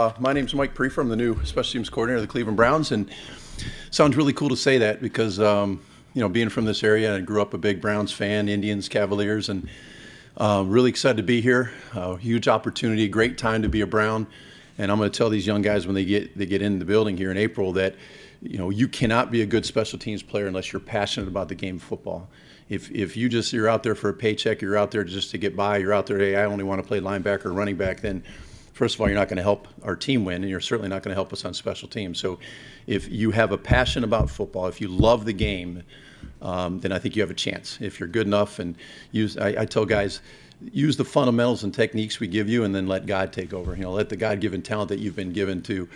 My name's Mike Priefer. I'm the new special teams coordinator of the Cleveland Browns, and it sounds really cool to say that because being from this area, I grew up a big Browns fan, Indians, Cavaliers, and really excited to be here. Huge opportunity, great time to be a Brown, and I'm going to tell these young guys when they get in the building here in April that you cannot be a good special teams player unless you're passionate about the game of football. If you're out there for a paycheck, you're out there just to get by, you're out there, hey, I only want to play linebacker or running back, then first of all, you're not going to help our team win, and you're certainly not going to help us on special teams. So if you have a passion about football, if you love the game, then I think you have a chance. If you're good enough and I tell guys, use the fundamentals and techniques we give you and then let God take over. Let the God-given talent that you've been given to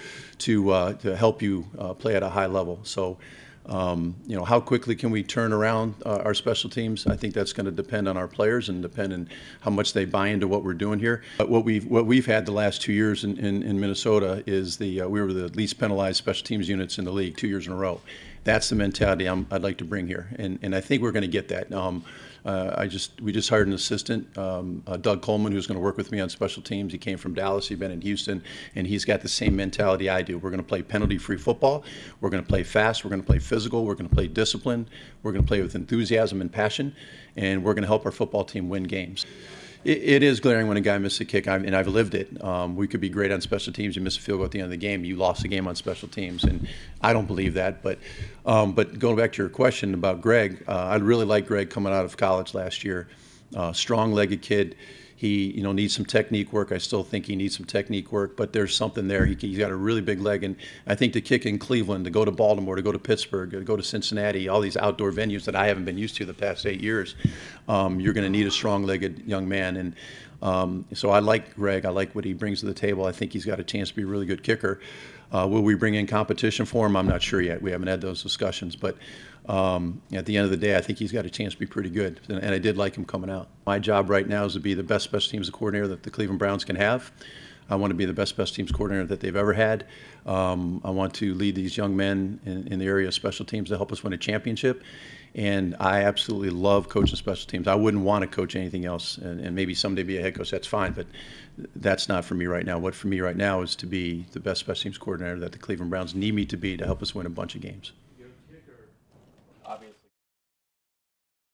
help you play at a high level. So how quickly can we turn around our special teams? I think that's going to depend on our players and depend on how much they buy into what we're doing here. But what we've had the last 2 years in Minnesota is we were the least penalized special teams units in the league 2 years in a row. That's the mentality I'd like to bring here, and I think we're going to get that. We just hired an assistant, Doug Coleman, who's going to work with me on special teams. He came from Dallas. He's been in Houston, and he's got the same mentality I do. We're going to play penalty-free football. We're going to play fast. We're going to play physical. We're going to play discipline. We're going to play with enthusiasm and passion, and we're going to help our football team win games. It is glaring when a guy misses a kick, and I've lived it. We could be great on special teams. You miss a field goal at the end of the game, you lost the game on special teams, and I don't believe that. But going back to your question about Greg, I really like Greg coming out of college last year. Strong-legged kid. He needs some technique work. I still think he needs some technique work, but there's something there. He's got a really big leg, and I think to kick in Cleveland, to go to Baltimore, to go to Pittsburgh, to go to Cincinnati, all these outdoor venues that I haven't been used to the past 8 years, you're going to need a strong-legged young man. And so I like Greg. I like what he brings to the table. I think he's got a chance to be a really good kicker. Will we bring in competition for him? I'm not sure yet. We haven't had those discussions. But at the end of the day, I think he's got a chance to be pretty good. And I did like him coming out. My job right now is to be the best special teams coordinator that the Cleveland Browns can have. I want to be the best special teams coordinator that they've ever had. I want to lead these young men in the area of special teams to help us win a championship. And I absolutely love coaching special teams. I wouldn't want to coach anything else, and maybe someday be a head coach. That's fine, but that's not for me right now. What for me right now is to be the best special teams coordinator that the Cleveland Browns need me to be to help us win a bunch of games.